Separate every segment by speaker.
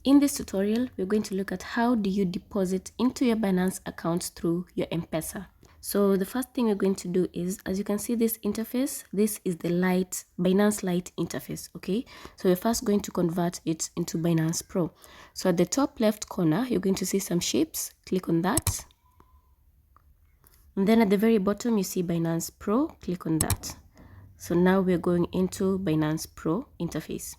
Speaker 1: In this tutorial, we're going to look at how do you deposit into your Binance account through your M-PESA. So the first thing we're going to do is, as you can see this interface, this is the Binance Lite interface, okay? So we're first going to convert it into Binance Pro. So at the top left corner, you're going to see some shapes. Click on that. And then at the very bottom, you see Binance Pro. Click on that. So now we're going into Binance Pro interface.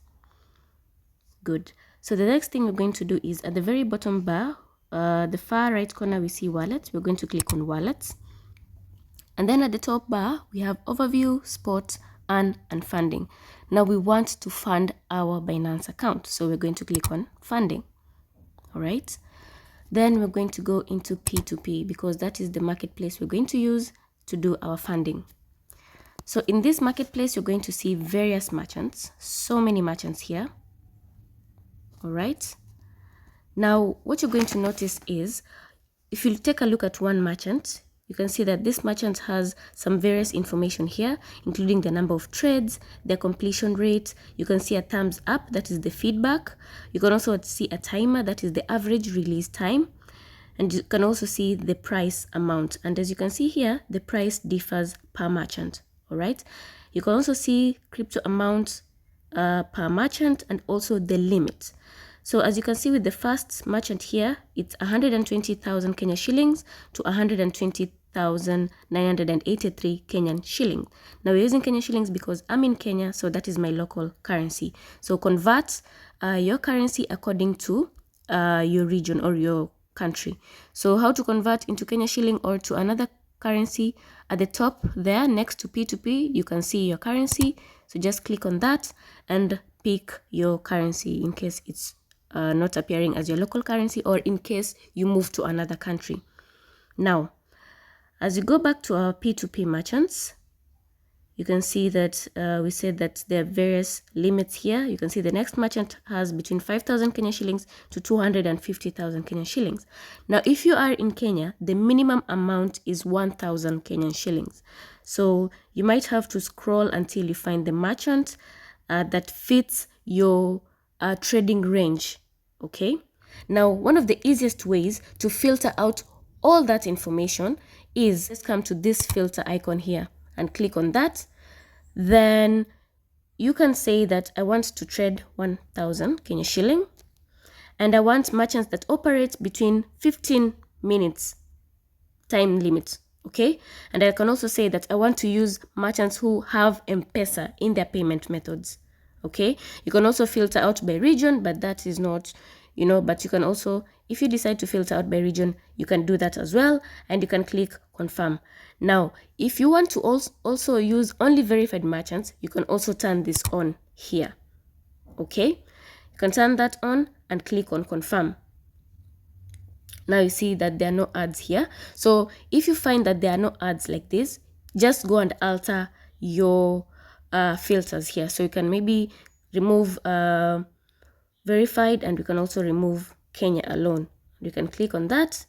Speaker 1: Good. So the next thing we're going to do is at the very bottom bar, the far right corner, we see wallets. We're going to click on wallets. And then at the top bar, we have overview, spot, and funding. Now we want to fund our Binance account. So we're going to click on funding. All right. Then we're going to go into P2P because that is the marketplace we're going to use to do our funding. So in this marketplace, you're going to see various merchants, so many merchants here. All right. Now, what you're going to notice is, if you take a look at one merchant, you can see that this merchant has some various information here, including the number of trades, their completion rate. You can see a thumbs up, that is the feedback. You can also see a timer, that is the average release time. And you can also see the price amount. And as you can see here, the price differs per merchant. All right. You can also see crypto amount per merchant and also the limit. So as you can see with the first merchant here, it's 120,000 Kenya shillings to 120,983 Kenyan shillings. Now we're using Kenyan shillings because I'm in Kenya, so that is my local currency. So convert your currency according to your region or your country. So how to convert into Kenya shilling or to another currency? At the top there next to P2P, you can see your currency. So just click on that and pick your currency in case it's not appearing as your local currency or in case you move to another country. Now, as you go back to our P2P merchants, you can see that we said that there are various limits here. You can see the next merchant has between 5,000 Kenya shillings to 250,000 Kenya shillings. Now, if you are in Kenya, the minimum amount is 1,000 Kenyan shillings. So you might have to scroll until you find the merchant that fits your trading range. Okay. Now, one of the easiest ways to filter out all that information is let's come to this filter icon here and click on that. Then you can say that I want to trade 1,000 Kenya shilling and I want merchants that operate between 15 minutes time limit. Okay. And I can also say that I want to use merchants who have M-PESA in their payment methods. Okay. You can also filter out by region, but that is not, but you can also, if you decide to filter out by region, you can do that as well. And you can click confirm. Now, if you want to also use only verified merchants, you can also turn this on here. Okay. You can turn that on and click on confirm. Now you see that there are no ads here. So if you find that there are no ads like this, just go and alter your filters here. So you can maybe remove verified and we can also remove Kenya alone. You can click on that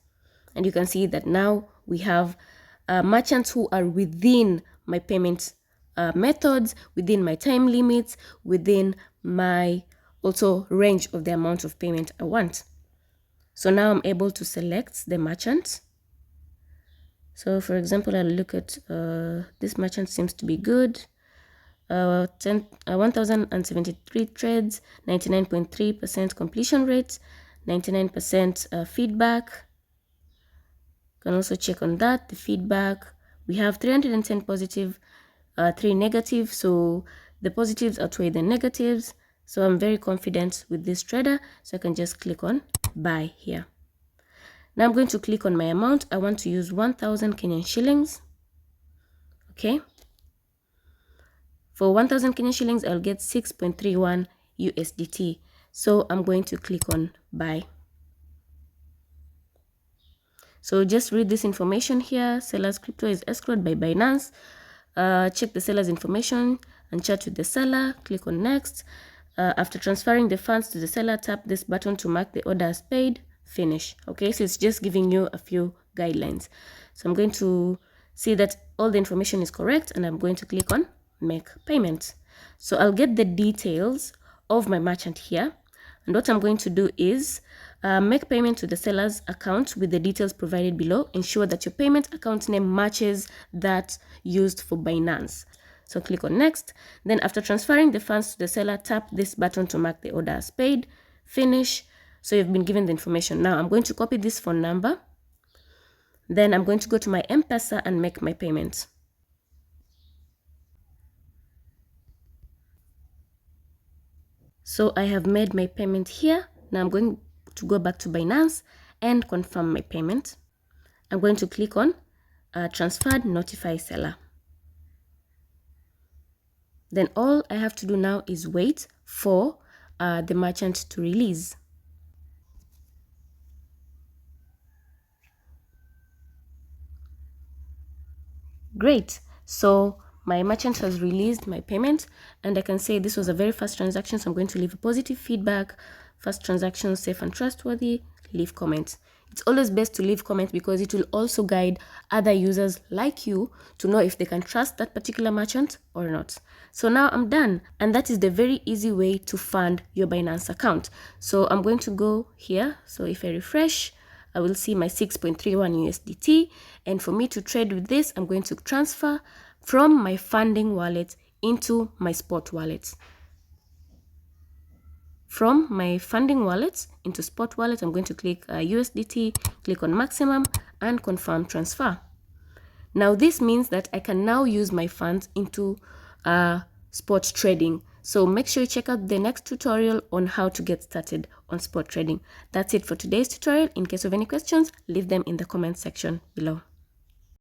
Speaker 1: and you can see that now we have merchants who are within my payment methods, within my time limits, within my also range of the amount of payment I want. So now I'm able to select the merchant. So for example, I'll look at this merchant seems to be good. 1,073 trades, 99.3% completion rate, 99% feedback. You can also check on that, the feedback. We have 310 positive, 3 negative. So the positives outweigh the negatives. So I'm very confident with this trader. So I can just click on buy here. Now I'm going to click on my amount. I want to use 1,000 Kenyan shillings. Okay. For 1,000 Kenyan shillings, I'll get 6.31 USDT. So I'm going to click on buy. So just read this information here. Seller's crypto is escrowed by Binance. Check the seller's information and chat with the seller. Click on next. After transferring the funds to the seller, tap this button to mark the order as paid. Finish. Okay, so it's just giving you a few guidelines. So I'm going to see that all the information is correct and I'm going to click on make payment. So I'll get the details of my merchant here. And what I'm going to do is make payment to the seller's account with the details provided below. Ensure that your payment account name matches that used for Binance. So click on next. Then after transferring the funds to the seller, tap this button to mark the order as paid. Finish. So you've been given the information. Now I'm going to copy this phone number. Then I'm going to go to my M-PESA and make my payment. So I have made my payment here. Now I'm going to go back to Binance and confirm my payment. I'm going to click on transferred, notify seller. Then all I have to do now is wait for the merchant to release. Great. So my merchant has released my payment, and I can say this was a very fast transaction. So I'm going to leave a positive feedback. Fast transaction, safe and trustworthy. Leave comments. It's always best to leave comments because it will also guide other users like you to know if they can trust that particular merchant or not. So now I'm done, and that is the very easy way to fund your Binance account. So I'm going to go here. So if I refresh, I will see my 6.31 USDT, and for me to trade with this, I'm going to transfer from my funding wallet into my spot wallet. From my funding wallet into spot wallet, I'm going to click USDT, click on maximum and confirm transfer. Now this means that I can now use my funds into spot trading. So make sure you check out the next tutorial on how to get started on spot trading. That's it for today's tutorial. In case of any questions, leave them in the comment section below.